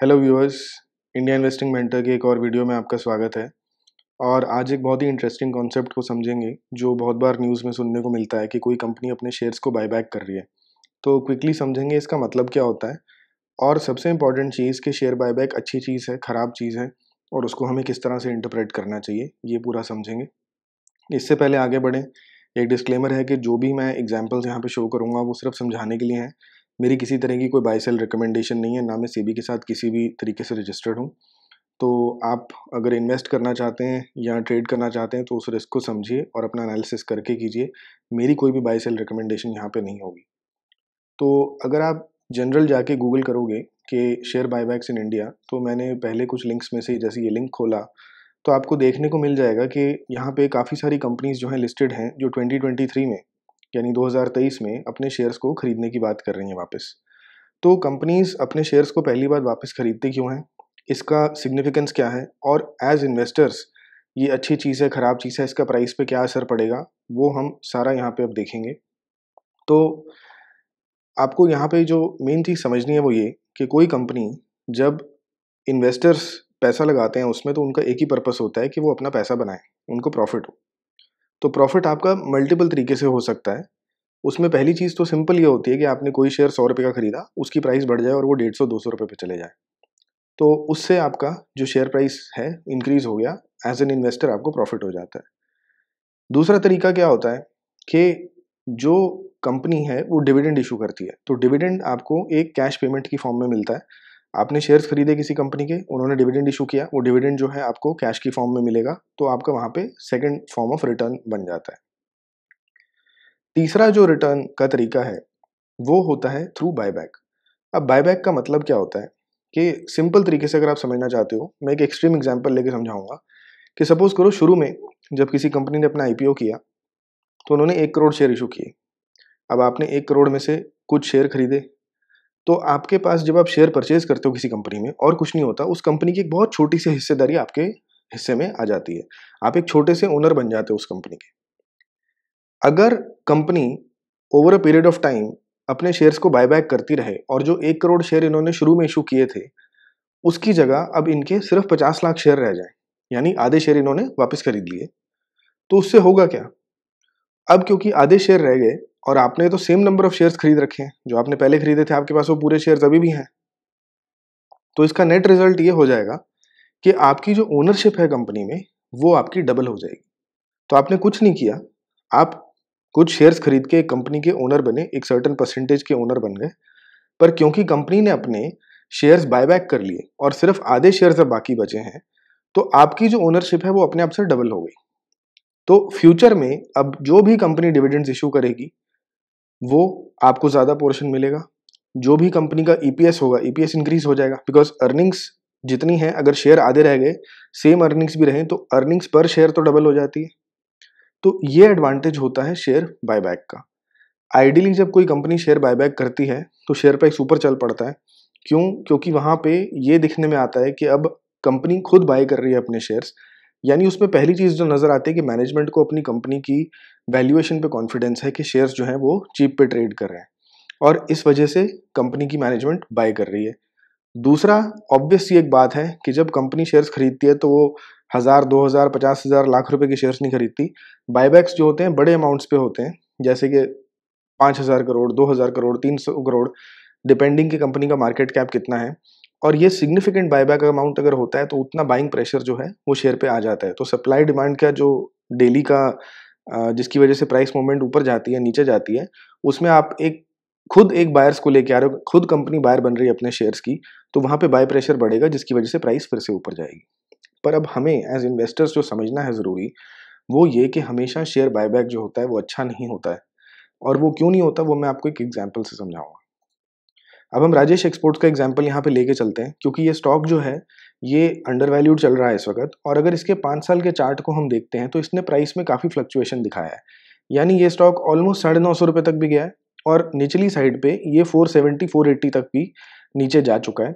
Hello viewers, India investing mentor के एक और वीडियो में आपका स्वागत है। और आज एक बहुत ही इंटरेस्टिंग कॉन्सेप्ट को समझेंगे जो बहुत बार न्यूज़ में सुनने को मिलता है कि कोई कंपनी अपने शेयर्स को बायबैक कर रही है। तो क्विकली समझेंगे इसका मतलब क्या होता है और सबसे इम्पॉर्टेंट चीज़ कि शेयर बायबैक अच्छी चीज़ है, ख़राब चीज़ है और उसको हमें किस तरह से इंटरप्रेट करना चाहिए, ये पूरा समझेंगे। इससे पहले आगे बढ़ें, एक डिस्क्लेमर है कि जो भी मैं एग्जांपल्स यहाँ पे शो करूँगा वो सिर्फ समझाने के लिए हैं। मेरी किसी तरह की कोई बाय सेल रिकमेंडेशन नहीं है, ना मैं सेबी के साथ किसी भी तरीके से रजिस्टर्ड हूँ। तो आप अगर इन्वेस्ट करना चाहते हैं या ट्रेड करना चाहते हैं तो उस रिस्क को समझिए और अपना एनालिसिस करके कीजिए। मेरी कोई भी बाय सेल रिकमेंडेशन यहाँ पे नहीं होगी। तो अगर आप जनरल जाके गूगल करोगे कि शेयर बायबैक्स इन इंडिया, तो मैंने पहले कुछ लिंक्स में से जैसे ये लिंक खोला तो आपको देखने को मिल जाएगा कि यहाँ पे काफ़ी सारी कंपनीज जो हैं लिस्टेड हैं जो 2023 में यानी 2023 में अपने शेयर्स को खरीदने की बात कर रही हैं वापस। तो कंपनीज अपने शेयर्स को पहली बार वापस खरीदती क्यों हैं, इसका सिग्निफिकेंस क्या है और एज इन्वेस्टर्स ये अच्छी चीज़ है, ख़राब चीज़ है, इसका प्राइस पे क्या असर पड़ेगा, वो हम सारा यहाँ पे अब देखेंगे। तो आपको यहाँ पे जो मेन चीज़ समझनी है वो ये कि कोई कंपनी जब इन्वेस्टर्स पैसा लगाते हैं उसमें, तो उनका एक ही पर्पस होता है कि वो अपना पैसा बनाएं, उनको प्रॉफिट हो। तो प्रॉफिट आपका मल्टीपल तरीके से हो सकता है। उसमें पहली चीज़ तो सिंपल ये होती है कि आपने कोई शेयर 100 रुपये का खरीदा, उसकी प्राइस बढ़ जाए और वो 150-200 रुपये पे चले जाए, तो उससे आपका जो शेयर प्राइस है इंक्रीज हो गया, एज एन इन्वेस्टर आपको प्रॉफिट हो जाता है। दूसरा तरीका क्या होता है कि जो कंपनी है वो डिविडेंड इशू करती है, तो डिविडेंड आपको एक कैश पेमेंट की फॉर्म में मिलता है। आपने शेयर्स खरीदे किसी कंपनी के, उन्होंने डिविडेंड इशू किया, वो डिविडेंड जो है आपको कैश की फॉर्म में मिलेगा, तो आपका वहाँ पे सेकंड फॉर्म ऑफ रिटर्न बन जाता है। तीसरा जो रिटर्न का तरीका है वो होता है थ्रू बायबैक। अब बायबैक का मतलब क्या होता है कि सिंपल तरीके से अगर आप समझना चाहते हो, मैं एक एक्सट्रीम एग्जांपल लेके समझाऊंगा कि सपोज करो शुरू में जब किसी कंपनी ने अपना आईपीओ किया तो उन्होंने 1 करोड़ शेयर इशू किए। अब आपने 1 करोड़ में से कुछ शेयर खरीदे, तो आपके पास जब आप शेयर परचेज करते हो किसी कंपनी में और कुछ नहीं होता, उस कंपनी की एक बहुत छोटी सी हिस्सेदारी आपके हिस्से में आ जाती है। आप एक छोटे से ओनर बन जाते हो उस कंपनी के। अगर company over a period of time अपने शेयर्स को बायबैक करती रहे और जो 1 करोड़ शेयर इन्होंने शुरू में इशू किए थे उसकी जगह अब इनके सिर्फ 50 लाख शेयर रह जाए, यानी आधे शेयर इन्होंने वापस खरीद लिए, तो उससे होगा क्या? अब क्योंकि आधे शेयर रह गए और आपने तो सेम नंबर ऑफ शेयर्स खरीद रखे हैं, जो आपने पहले खरीदे थे आपके पास वो पूरे शेयर्स अभी भी हैं, तो इसका नेट रिजल्ट ये हो जाएगा कि आपकी जो ओनरशिप है कंपनी में वो आपकी डबल हो जाएगी। तो आपने कुछ नहीं किया, आप कुछ शेयर्स खरीद के एक कंपनी के ओनर बने, एक सर्टेन परसेंटेज के ओनर बन गए, पर क्योंकि कंपनी ने अपने शेयर्स बायबैक कर लिए और सिर्फ आधे शेयर्स अब बाकी बचे हैं, तो आपकी जो ओनरशिप है वो अपने आप से डबल हो गई। तो फ्यूचर में अब जो भी कंपनी डिविडेंड्स इशू करेगी वो आपको ज़्यादा पोर्शन मिलेगा। जो भी कंपनी का ईपीएस होगा, ईपीएस इंक्रीज हो जाएगा, बिकॉज अर्निंग्स जितनी है, अगर शेयर आधे रह गए, सेम अर्निंग्स भी रहें, तो अर्निंग्स पर शेयर तो डबल हो जाती है। तो ये एडवांटेज होता है शेयर बायबैक का। आइडियली जब कोई कंपनी शेयर बायबैक करती है तो शेयर प्राइस ऊपर चल पड़ता है। क्यों? क्योंकि वहां पे ये दिखने में आता है कि अब कंपनी खुद बाय कर रही है अपने शेयर्स, यानी उसमें पहली चीज जो नजर आती है कि मैनेजमेंट को अपनी कंपनी की वैल्यूएशन पे कॉन्फिडेंस है कि शेयर्स जो है वो चीप पे ट्रेड कर रहे हैं और इस वजह से कंपनी की मैनेजमेंट बाय कर रही है। दूसरा, ऑब्वियस सी एक बात है कि जब कंपनी शेयर्स खरीदती है तो वो 1,000, 2,000, 50,000, लाख रुपए के शेयर्स नहीं खरीदती। बायबैक्स जो होते हैं बड़े अमाउंट्स पे होते हैं, जैसे कि 5,000 करोड़, 2,000 करोड़, 300 करोड़, डिपेंडिंग की कंपनी का मार्केट कैप कितना है। और ये सिग्निफिकेंट बायबैक अमाउंट अगर होता है तो उतना बाइंग प्रेशर जो है वो शेयर पे आ जाता है। तो सप्लाई डिमांड का जो डेली का जिसकी वजह से प्राइस मूवमेंट ऊपर जाती है नीचे जाती है, उसमें आप एक खुद एक बायर्स को लेके आ रहे हो, खुद कंपनी बायर बन रही है अपने शेयर्स की, तो वहां पे बाय प्रेशर बढ़ेगा जिसकी वजह से प्राइस फिर से ऊपर जाएगी। पर अब हमें एज इन्वेस्टर्स जो समझना है ज़रूरी, वो ये कि हमेशा शेयर बायबैक जो होता है वो अच्छा नहीं होता है। और वो क्यों नहीं होता वो मैं आपको एक एग्जांपल से समझाऊंगा। अब हम राजेश एक्सपोर्ट्स का एग्जांपल यहाँ पे लेके चलते हैं, क्योंकि ये स्टॉक जो है ये अंडर वैल्यूड चल रहा है इस वक्त, और अगर इसके 5 साल के चार्ट को हम देखते हैं तो इसने प्राइस में काफ़ी फ्लक्चुएशन दिखाया है। यानी ये स्टॉक ऑलमोस्ट 950 रुपये तक भी गया है और निचली साइड पे ये 470 480 तक भी नीचे जा चुका है।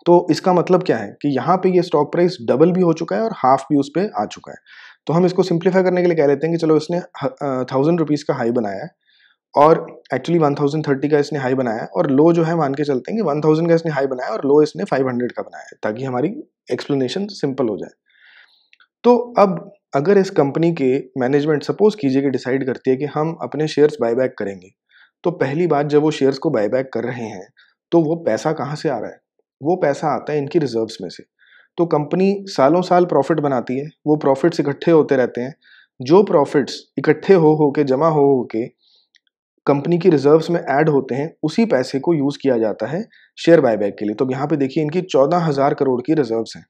तो इसका मतलब क्या है कि यहाँ पे ये स्टॉक प्राइस डबल भी हो चुका है और हाफ भी उस पर आ चुका है। तो हम इसको सिंप्लीफाई करने के लिए कह लेते हैं कि चलो इसने 1,000 रुपीज़ का हाई बनाया है और एक्चुअली 1030 का इसने हाई बनाया है, और लो जो है मान के चलते हैं कि 1000 का इसने हाई बनाया और लो इसने 500 का बनाया है, ताकि हमारी एक्सप्लेनेशन सिंपल हो जाए। तो अब अगर इस कंपनी के मैनेजमेंट सपोज कीजिए कि डिसाइड करती है कि हम अपने शेयर्स बायबैक करेंगे, तो पहली बात, जब वो शेयर्स को बायबैक कर रहे हैं तो वो पैसा कहाँ से आ रहा है? वो पैसा आता है इनकी रिजर्व्स में से। तो कंपनी सालों साल प्रॉफिट बनाती है, वो प्रॉफिट्स इकट्ठे होते रहते हैं। जो प्रॉफिट्स इकट्ठे हो के जमा हो के कंपनी की रिजर्व्स में ऐड होते हैं, उसी पैसे को यूज किया जाता है शेयर बायबैक के लिए। तो यहाँ पे देखिए इनकी 14,000 करोड़ की रिजर्व्स हैं।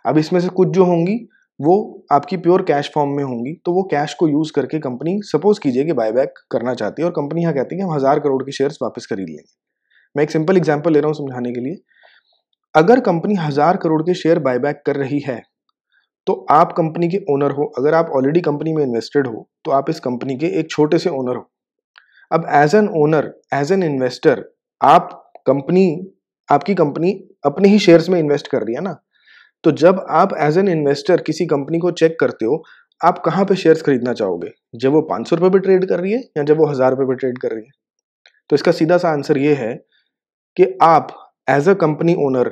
अब इसमें से कुछ जो होंगी वो आपकी प्योर कैश फॉर्म में होंगी, तो वो कैश को यूज करके कंपनी सपोज कीजिए कि बायबैक करना चाहती है, और कंपनी यहाँ कहती है कि हम 1000 करोड़ के शेयर्स वापस खरीद लेंगे। मैं एक सिंपल एग्जांपल ले रहा हूँ समझाने के लिए। अगर कंपनी 1000 करोड़ के शेयर बायबैक कर रही है, तो आप कंपनी के ओनर हो। अगर आप ऑलरेडी कंपनी में इन्वेस्टेड हो तो आप इस कंपनी के एक छोटे से ओनर हो। अब as an owner, as an investor, आप कंपनी आपकी कंपनी अपने ही शेयर्स में इन्वेस्ट कर रही है ना। तो जब आप एज एन इन्वेस्टर किसी कंपनी को चेक करते हो, आप कहाँ पे शेयर्स खरीदना चाहोगे? जब वो 500 रुपए पे ट्रेड कर रही है या जब वो 1000 रुपए पे ट्रेड कर रही है? तो इसका सीधा सा आंसर ये है कि आप एज अ कंपनी ओनर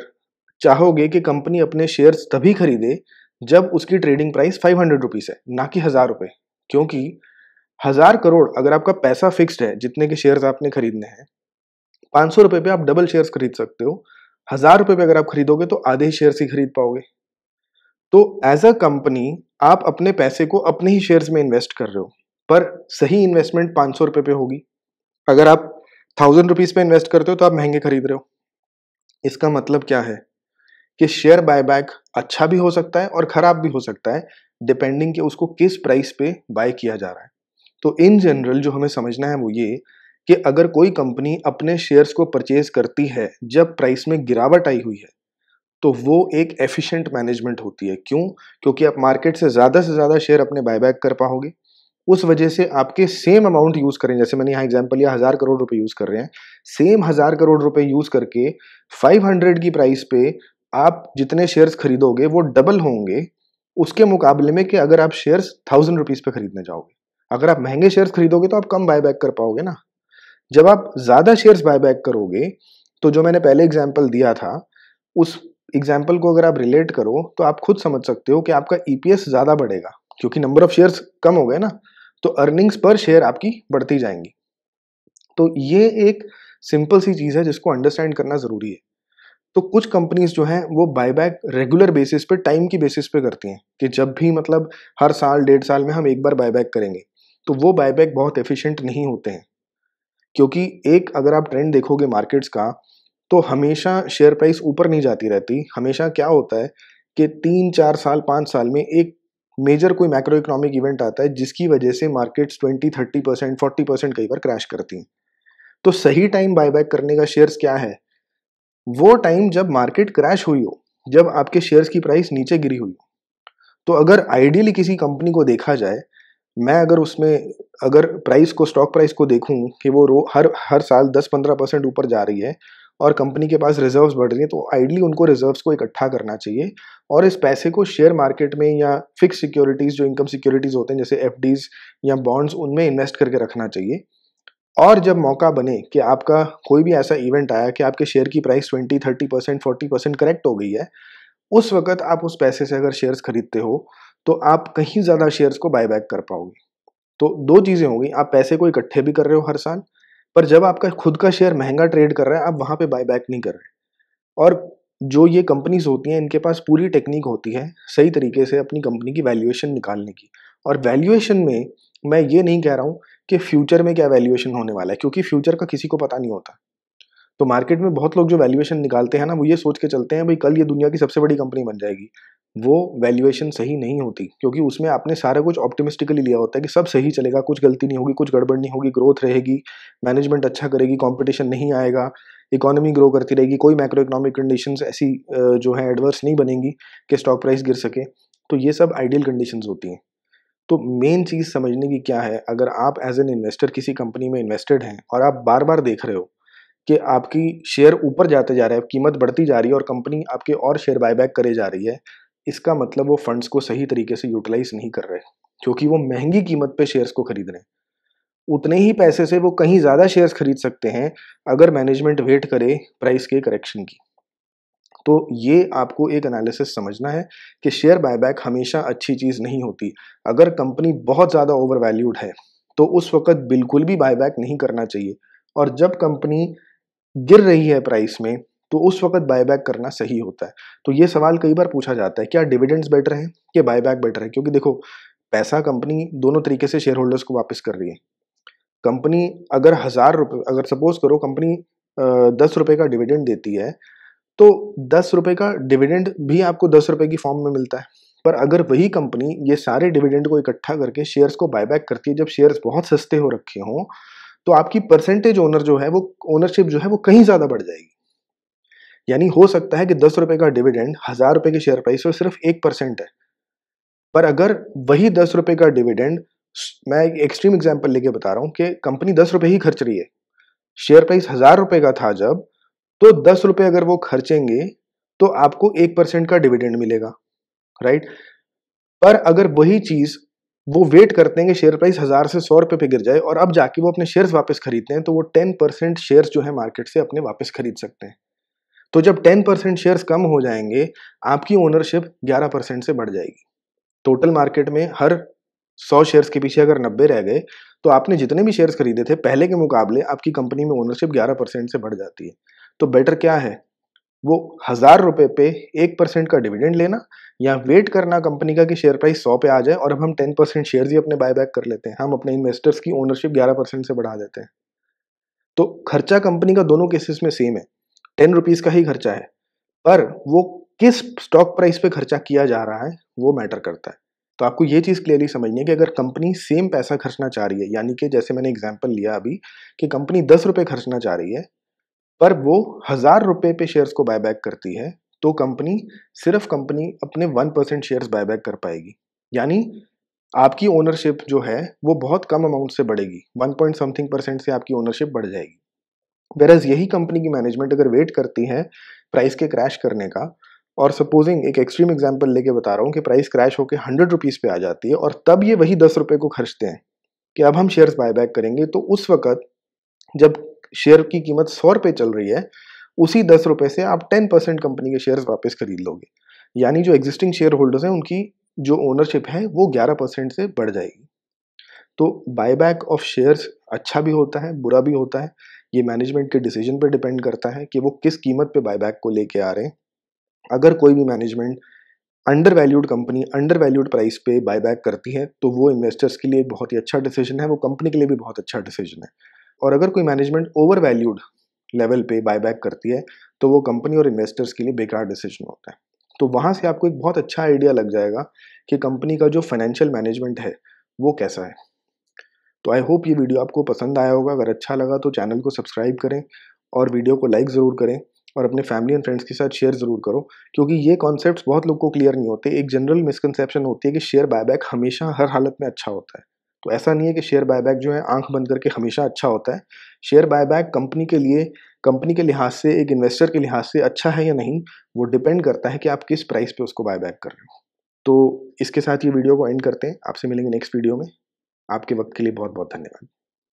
चाहोगे कि कंपनी अपने शेयर्स तभी खरीदे जब उसकी ट्रेडिंग प्राइस 500 रुपीज है, ना कि 1000 रुपए। क्योंकि 1000 करोड़ अगर आपका पैसा फिक्स्ड है, जितने के शेयर्स आपने खरीदने हैं, 500 रुपए पे आप डबल शेयर्स खरीद सकते हो। 1000 रुपए पे अगर आप खरीदोगे तो आधे ही शेयर्स ही खरीद पाओगे। तो एज अ कंपनी आप अपने पैसे को अपने ही शेयर्स में इन्वेस्ट कर रहे हो, पर सही इन्वेस्टमेंट 500 रुपए पे होगी। अगर आप 1000 रुपीज पे इन्वेस्ट करते हो तो आप महंगे खरीद रहे हो। इसका मतलब क्या है कि शेयर बायबैक अच्छा भी हो सकता है और खराब भी हो सकता है, डिपेंडिंग कि उसको किस प्राइस पे बाय किया जा रहा है। तो इन जनरल जो हमें समझना है वो ये कि अगर कोई कंपनी अपने शेयर्स को परचेज करती है जब प्राइस में गिरावट आई हुई है, तो वो एक एफिशिएंट मैनेजमेंट होती है। क्यों? क्योंकि आप मार्केट से ज़्यादा शेयर अपने बायबैक कर पाओगे। उस वजह से आपके सेम अमाउंट यूज़ करें, जैसे मैंने यहाँ एग्जांपल लिया 1000 करोड़ रुपए यूज़ कर रहे हैं, सेम 1000 करोड़ रुपए यूज़ करके 500 की प्राइस पे आप जितने शेयर्स खरीदोगे वो डबल होंगे उसके मुकाबले में कि अगर आप शेयर्स 1000 रुपीज पे खरीदने जाओगे। अगर आप महंगे शेयर्स खरीदोगे तो आप कम बायबैक कर पाओगे ना। जब आप ज़्यादा शेयर्स बायबैक करोगे, तो जो मैंने पहले एग्जांपल दिया था, उस एग्जाम्पल को अगर आप रिलेट करो तो आप खुद समझ सकते हो कि आपका ईपीएस ज्यादा बढ़ेगा, क्योंकि नंबर ऑफ शेयर्स कम हो गए ना, तो अर्निंग्स पर शेयर आपकी बढ़ती जाएंगी। तो ये एक सिंपल सी चीज है जिसको अंडरस्टैंड करना जरूरी है। तो कुछ कंपनीज जो हैं वो बायबैक रेगुलर बेसिस पे, टाइम की बेसिस पे करती हैं कि जब भी मतलब हर साल 1.5 साल में हम एक बार बायबैक करेंगे। तो वो बायबैक बहुत एफिशिएंट नहीं होते हैं, क्योंकि एक अगर आप ट्रेंड देखोगे मार्केट्स का, तो हमेशा शेयर प्राइस ऊपर नहीं जाती रहती। हमेशा क्या होता है कि 3 4 साल 5 साल में एक मेजर कोई मैक्रो इकोनॉमिक इवेंट आता है जिसकी वजह से मार्केट्स 20 30% 40% कई बार क्रैश करती हैं। तो सही टाइम बायबैक करने का शेयर्स क्या है? वो टाइम जब मार्केट क्रैश हुई हो, जब आपके शेयर्स की प्राइस नीचे गिरी हुई हो। तो अगर आइडियली किसी कंपनी को देखा जाए, मैं अगर उसमें अगर प्राइस को, स्टॉक प्राइस को देखूं कि वो हर हर साल 10 15% ऊपर जा रही है और कंपनी के पास रिजर्व्स बढ़ रही है, तो आइडियली उनको रिजर्व्स को इकट्ठा करना चाहिए और इस पैसे को शेयर मार्केट में या फिक्स सिक्योरिटीज, जो इनकम सिक्योरिटीज होते हैं जैसे एफडीज या बॉन्ड्स, उनमें इन्वेस्ट करके रखना चाहिए। और जब मौका बने कि आपका कोई भी ऐसा इवेंट आया कि आपके शेयर की प्राइस 20 30% 40% करेक्ट हो गई है, उस वक़्त आप उस पैसे से अगर शेयर्स खरीदते हो, तो आप कहीं ज़्यादा शेयर्स को बायबैक कर पाओगे। तो 2 चीज़ें हो गई, आप पैसे को इकट्ठे भी कर रहे हो हर साल, पर जब आपका खुद का शेयर महँगा ट्रेड कर रहा है, आप वहाँ पे बायबैक नहीं कर रहे। और जो ये कंपनीज़ होती हैं, इनके पास पूरी टेक्नीक होती है, सही तरीके से अपनी कंपनी की वैल्यूएशन निकालने की। और वैल्यूएशन में मैं ये नहीं कह रहा हूँ कि फ्यूचर में क्या वैल्यूएशन होने वाला है, क्योंकि फ्यूचर का किसी को पता नहीं होता। तो मार्केट में बहुत लोग जो वैल्यूएशन निकालते हैं ना, वो ये सोच के चलते हैं भाई कल ये दुनिया की सबसे बड़ी कंपनी बन जाएगी। वो वैल्यूएशन सही नहीं होती, क्योंकि उसमें आपने सारा कुछ ऑप्टिमिस्टिकली लिया होता है कि सब सही चलेगा, कुछ गलती नहीं होगी, कुछ गड़बड़ नहीं होगी, ग्रोथ रहेगी, मैनेजमेंट अच्छा करेगी, कंपटीशन नहीं आएगा, इकोनॉमी ग्रो करती रहेगी, कोई मैक्रो इकोनॉमिक कंडीशंस ऐसी जो है एडवर्स नहीं बनेंगी कि स्टॉक प्राइस गिर सके। तो ये सब आइडियल कंडीशंस होती हैं। तो मेन चीज़ समझने की क्या है, अगर आप एज एन इन्वेस्टर किसी कंपनी में इन्वेस्टेड हैं और आप बार बार देख रहे हो कि आपकी शेयर ऊपर जाते जा रहा है, कीमत बढ़ती जा रही है और कंपनी आपके और शेयर बायबैक करे जा रही है, इसका मतलब वो फंड्स को सही तरीके से यूटिलाइज नहीं कर रहे, क्योंकि वो महंगी कीमत पे शेयर्स को खरीद रहे हैं। उतने ही पैसे से वो कहीं ज़्यादा शेयर्स खरीद सकते हैं अगर मैनेजमेंट वेट करे प्राइस के करेक्शन की। तो ये आपको एक एनालिसिस समझना है कि शेयर बायबैक हमेशा अच्छी चीज़ नहीं होती। अगर कंपनी बहुत ज़्यादा ओवर वैल्यूड है, तो उस वक़्त बिल्कुल भी बायबैक नहीं करना चाहिए और जब कंपनी गिर रही है प्राइस में, तो उस वक़्त बायबैक करना सही होता है। तो ये सवाल कई बार पूछा जाता है, क्या डिविडेंड्स बेटर हैं कि बायबैक बेटर है? क्योंकि देखो, पैसा कंपनी दोनों तरीके से शेयर होल्डर्स को वापस कर रही है। कंपनी अगर ₹1000 अगर सपोज़ करो कंपनी ₹10 का डिविडेंड देती है, तो ₹10 का डिविडेंड भी आपको ₹10 की फॉर्म में मिलता है। पर अगर वही कंपनी ये सारे डिविडेंड को इकट्ठा करके शेयर्स को बायबैक करती है, जब शेयर्स बहुत सस्ते हो रखे हों, तो आपकी परसेंटेज ओनर जो है वो ओनरशिप जो है वो कहीं ज़्यादा बढ़ जाएगी। यानी हो सकता है कि ₹10 का डिविडेंड ₹1000 की शेयर प्राइस पे सिर्फ 1% है। पर अगर वही ₹10 का डिविडेंड मैं एक एक्सट्रीम एग्जांपल लेके बता रहा हूँ कि कंपनी ₹10 ही खर्च रही है। शेयर प्राइस ₹1000 का था जब, तो ₹10 अगर वो खर्चेंगे, तो आपको 1% का डिविडेंड मिलेगा, राइट? पर अगर वही चीज़ वो वेट करते हैं कि शेयर प्राइस 1000 से ₹100 पे गिर जाए और अब जाके वो अपने शेयर्स वापस खरीदते हैं, तो वो 10% शेयर्स जो है मार्केट से अपने वापस खरीद सकते हैं। तो जब 10% शेयर्स कम हो जाएँगे, आपकी ओनरशिप 11% से बढ़ जाएगी। टोटल मार्केट में हर 100 शेयर्स के पीछे अगर 90 रह गए, तो आपने जितने भी शेयर्स खरीदे थे, पहले के मुकाबले आपकी कंपनी में ओनरशिप 11% से बढ़ जाती है। तो बेटर क्या है? वो ₹1000 पे 1% का डिविडेंड लेना या वेट करना कंपनी का कि शेयर प्राइस 100 पे आ जाए और अब हम 10% शेयर्स ही अपने बायबैक कर लेते हैं। हम अपने इन्वेस्टर्स की ओनरशिप 11% से बढ़ा देते हैं। तो खर्चा कंपनी का दोनों केसेस में सेम है। ₹10 का ही खर्चा है। पर वो किस स्टॉक प्राइस पे खर्चा किया जा रहा है, वो मैटर करता है। तो आपको ये चीज़ क्लियरली समझनी है कि अगर कंपनी सेम पैसा खर्चना चाह रही है, यानी कि जैसे मैंने एग्ज़ाम्पल लिया अभी कि कंपनी ₹10 खर्चना चाह रही है, पर वो ₹1000 पे शेयर्स को बायबैक करती है, तो कंपनी अपने 1% शेयर्स बायबैक कर पाएगी। यानी आपकी ओनरशिप जो है, वो बहुत कम अमाउंट से बढ़ेगी, 1 पॉइंट समथिंग परसेंट से आपकी ओनरशिप बढ़ जाएगी। व्हेरेas यही कंपनी की मैनेजमेंट अगर वेट करती है प्राइस के क्रैश करने का और सपोजिंग एक एक्सट्रीम एग्जांपल लेके बता रहा हूँ कि प्राइस क्रैश होकर ₹100 पे आ जाती है और तब ये वही ₹10 को खर्चते हैं कि अब हम शेयर्स बायबैक करेंगे, तो उस वक़्त जब शेयर की कीमत ₹100 चल रही है, उसी ₹10 से आप 10% कंपनी के शेयर्स वापस खरीद लोगे। यानी जो एक्जिस्टिंग शेयर होल्डर्स हैं, उनकी जो ओनरशिप है, वो 11% से बढ़ जाएगी। तो बायबैक ऑफ शेयर्स अच्छा भी होता है, बुरा भी होता है। ये मैनेजमेंट के डिसीजन पे डिपेंड करता है कि वो किस कीमत पे बायबैक को लेके आ रहे हैं। अगर कोई भी management under valued company under valued price पे बायबैक करती है, तो वो इन्वेस्टर्स के लिए एक बहुत ही अच्छा डिसीजन है, वो कंपनी के लिए भी बहुत अच्छा डिसीजन है। और अगर कोई मैनेजमेंट ओवर वैल्यूड लेवल पे बायबैक करती है, तो वो कंपनी और इन्वेस्टर्स के लिए बेकार डिसीजन होता है। तो वहाँ से आपको एक बहुत अच्छा आइडिया लग जाएगा कि कंपनी का जो फाइनेंशियल मैनेजमेंट है, वो कैसा है। तो आई होप ये वीडियो आपको पसंद आया होगा। अगर अच्छा लगा तो चैनल को सब्सक्राइब करें और वीडियो को लाइक ज़रूर करें और अपने फैमिली एंड फ्रेंड्स के साथ शेयर ज़रूर करो, क्योंकि ये कॉन्सेप्ट्स बहुत लोग को क्लियर नहीं होते। एक जनरल मिसकंसेप्शन होती है कि शेयर बायबैक हमेशा हर हालत में अच्छा होता है। तो ऐसा नहीं है कि शेयर बायबैक जो है आंख बंद करके हमेशा अच्छा होता है। शेयर बायबैक कंपनी के लिए, कंपनी के लिहाज से, एक इन्वेस्टर के लिहाज से अच्छा है या नहीं, वो डिपेंड करता है कि आप किस प्राइस पे उसको बायबैक कर रहे हो। तो इसके साथ ये वीडियो को एंड करते हैं। आपसे मिलेंगे नेक्स्ट वीडियो में। आपके वक्त के लिए बहुत बहुत धन्यवाद।